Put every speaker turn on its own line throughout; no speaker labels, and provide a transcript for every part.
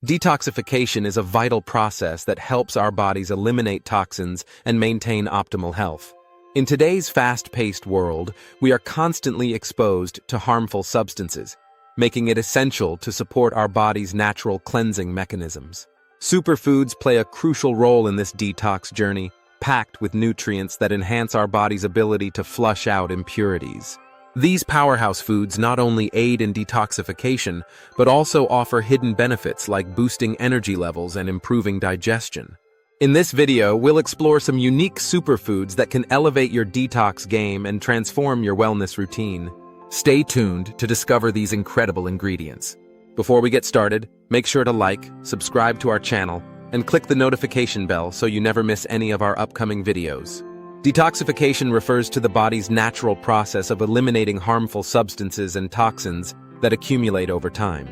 Detoxification is a vital process that helps our bodies eliminate toxins and maintain optimal health. In today's fast-paced world, we are constantly exposed to harmful substances, making it essential to support our body's natural cleansing mechanisms. Superfoods play a crucial role in this detox journey, packed with nutrients that enhance our body's ability to flush out impurities. These powerhouse foods not only aid in detoxification, but also offer hidden benefits like boosting energy levels and improving digestion. In this video, we'll explore some unique superfoods that can elevate your detox game and transform your wellness routine. Stay tuned to discover these incredible ingredients. Before we get started, make sure to like, subscribe to our channel, and click the notification bell so you never miss any of our upcoming videos. Detoxification refers to the body's natural process of eliminating harmful substances and toxins that accumulate over time.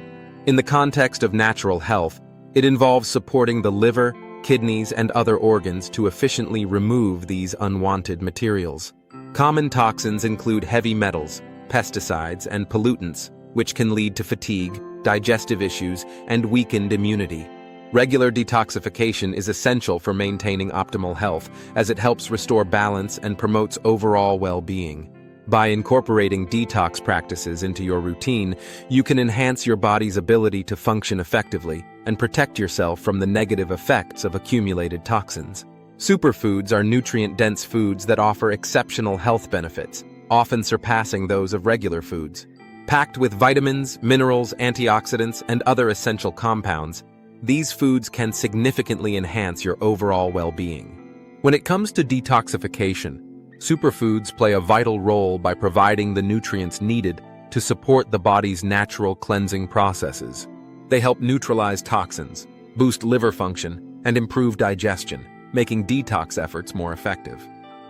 In the context of natural health, it involves supporting the liver, kidneys, and other organs to efficiently remove these unwanted materials. Common toxins include heavy metals, pesticides, and pollutants, which can lead to fatigue, digestive issues, and weakened immunity. Regular detoxification is essential for maintaining optimal health, as it helps restore balance and promotes overall well-being. By incorporating detox practices into your routine, you can enhance your body's ability to function effectively and protect yourself from the negative effects of accumulated toxins. Superfoods are nutrient-dense foods that offer exceptional health benefits, often surpassing those of regular foods. Packed with vitamins, minerals, antioxidants, and other essential compounds, these foods can significantly enhance your overall well-being. When it comes to detoxification, superfoods play a vital role by providing the nutrients needed to support the body's natural cleansing processes. They help neutralize toxins, boost liver function, and improve digestion, making detox efforts more effective.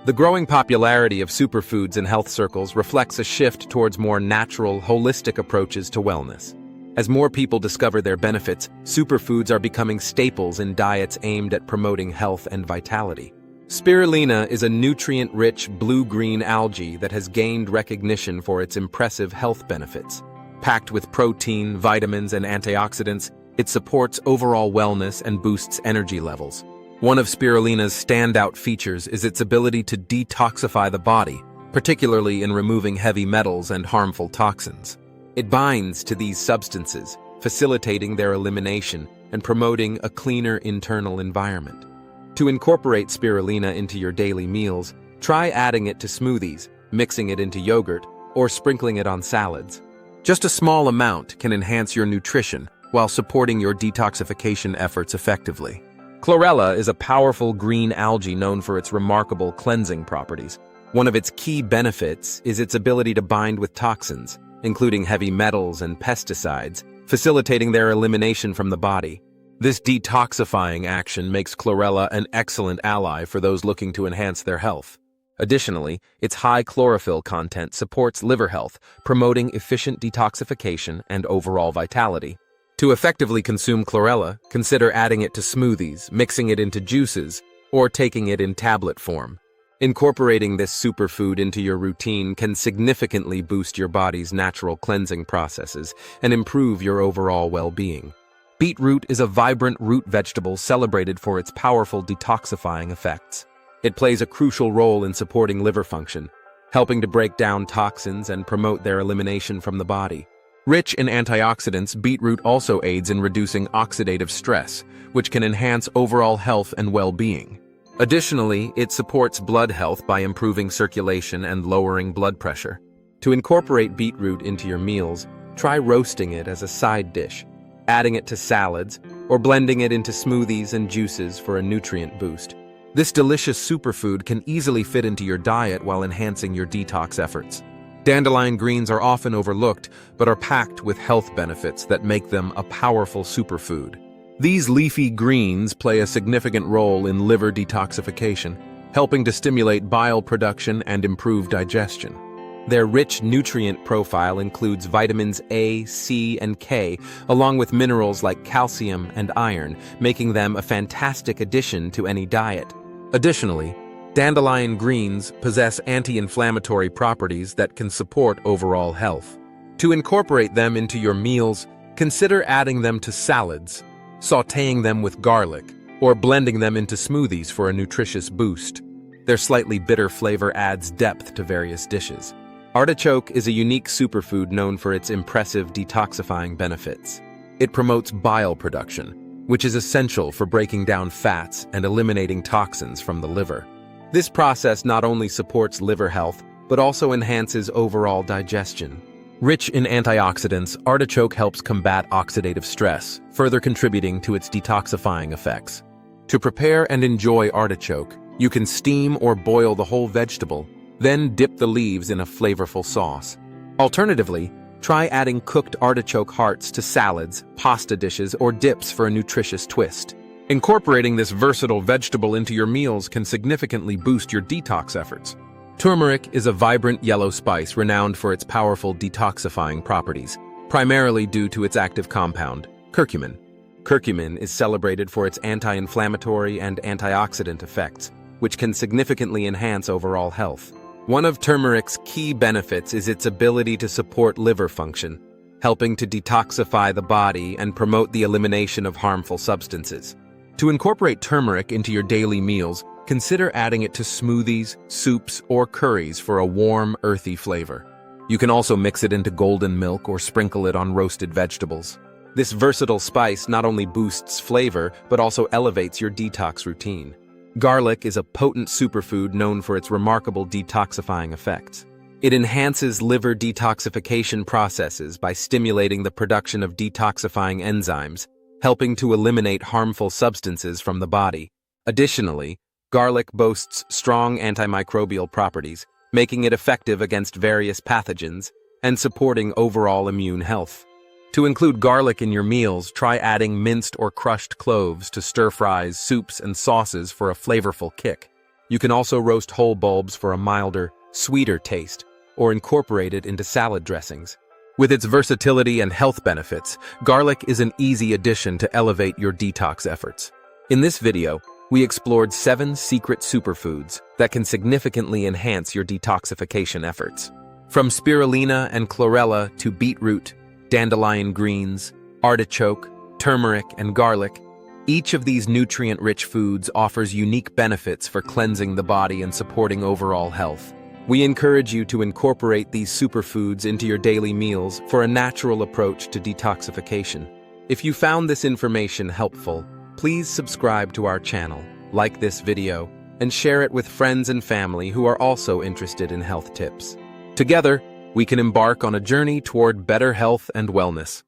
The growing popularity of superfoods in health circles reflects a shift towards more natural, holistic approaches to wellness. As more people discover their benefits, superfoods are becoming staples in diets aimed at promoting health and vitality. Spirulina is a nutrient-rich blue-green algae that has gained recognition for its impressive health benefits. Packed with protein, vitamins, and antioxidants, it supports overall wellness and boosts energy levels. One of spirulina's standout features is its ability to detoxify the body, particularly in removing heavy metals and harmful toxins. It binds to these substances, facilitating their elimination and promoting a cleaner internal environment. To incorporate spirulina into your daily meals, try adding it to smoothies, mixing it into yogurt, or sprinkling it on salads. Just a small amount can enhance your nutrition while supporting your detoxification efforts effectively. Chlorella is a powerful green algae known for its remarkable cleansing properties. One of its key benefits is its ability to bind with toxins, including heavy metals and pesticides, facilitating their elimination from the body. This detoxifying action makes chlorella an excellent ally for those looking to enhance their health. Additionally, its high chlorophyll content supports liver health, promoting efficient detoxification and overall vitality. To effectively consume chlorella, consider adding it to smoothies, mixing it into juices, or taking it in tablet form. Incorporating this superfood into your routine can significantly boost your body's natural cleansing processes and improve your overall well-being. Beetroot is a vibrant root vegetable celebrated for its powerful detoxifying effects. It plays a crucial role in supporting liver function, helping to break down toxins and promote their elimination from the body. Rich in antioxidants, beetroot also aids in reducing oxidative stress, which can enhance overall health and well-being. Additionally, it supports blood health by improving circulation and lowering blood pressure. To incorporate beetroot into your meals, try roasting it as a side dish, adding it to salads, or blending it into smoothies and juices for a nutrient boost. This delicious superfood can easily fit into your diet while enhancing your detox efforts. Dandelion greens are often overlooked, but are packed with health benefits that make them a powerful superfood. These leafy greens play a significant role in liver detoxification, helping to stimulate bile production and improve digestion. Their rich nutrient profile includes vitamins A, C, and K, along with minerals like calcium and iron, making them a fantastic addition to any diet. Additionally, dandelion greens possess anti-inflammatory properties that can support overall health. To incorporate them into your meals, consider adding them to salads, sautéing them with garlic, or blending them into smoothies for a nutritious boost. Their slightly bitter flavor adds depth to various dishes. Artichoke is a unique superfood known for its impressive detoxifying benefits. It promotes bile production, which is essential for breaking down fats and eliminating toxins from the liver. This process not only supports liver health, but also enhances overall digestion. Rich in antioxidants, artichoke helps combat oxidative stress, further contributing to its detoxifying effects. To prepare and enjoy artichoke, you can steam or boil the whole vegetable, then dip the leaves in a flavorful sauce. Alternatively, try adding cooked artichoke hearts to salads, pasta dishes, or dips for a nutritious twist. Incorporating this versatile vegetable into your meals can significantly boost your detox efforts. Turmeric is a vibrant yellow spice renowned for its powerful detoxifying properties, primarily due to its active compound, curcumin. Curcumin is celebrated for its anti-inflammatory and antioxidant effects, which can significantly enhance overall health. One of turmeric's key benefits is its ability to support liver function, helping to detoxify the body and promote the elimination of harmful substances. To incorporate turmeric into your daily meals, consider adding it to smoothies, soups, or curries for a warm, earthy flavor. You can also mix it into golden milk or sprinkle it on roasted vegetables. This versatile spice not only boosts flavor, but also elevates your detox routine. Garlic is a potent superfood known for its remarkable detoxifying effects. It enhances liver detoxification processes by stimulating the production of detoxifying enzymes, helping to eliminate harmful substances from the body. Additionally, garlic boasts strong antimicrobial properties, making it effective against various pathogens and supporting overall immune health. To include garlic in your meals, try adding minced or crushed cloves to stir-fries, soups, and sauces for a flavorful kick. You can also roast whole bulbs for a milder, sweeter taste, or incorporate it into salad dressings. With its versatility and health benefits, garlic is an easy addition to elevate your detox efforts. In this video, we explored 7 secret superfoods that can significantly enhance your detoxification efforts. From spirulina and chlorella to beetroot, dandelion greens, artichoke, turmeric, and garlic, each of these nutrient-rich foods offers unique benefits for cleansing the body and supporting overall health. We encourage you to incorporate these superfoods into your daily meals for a natural approach to detoxification. If you found this information helpful, please subscribe to our channel, like this video, and share it with friends and family who are also interested in health tips. Together, we can embark on a journey toward better health and wellness.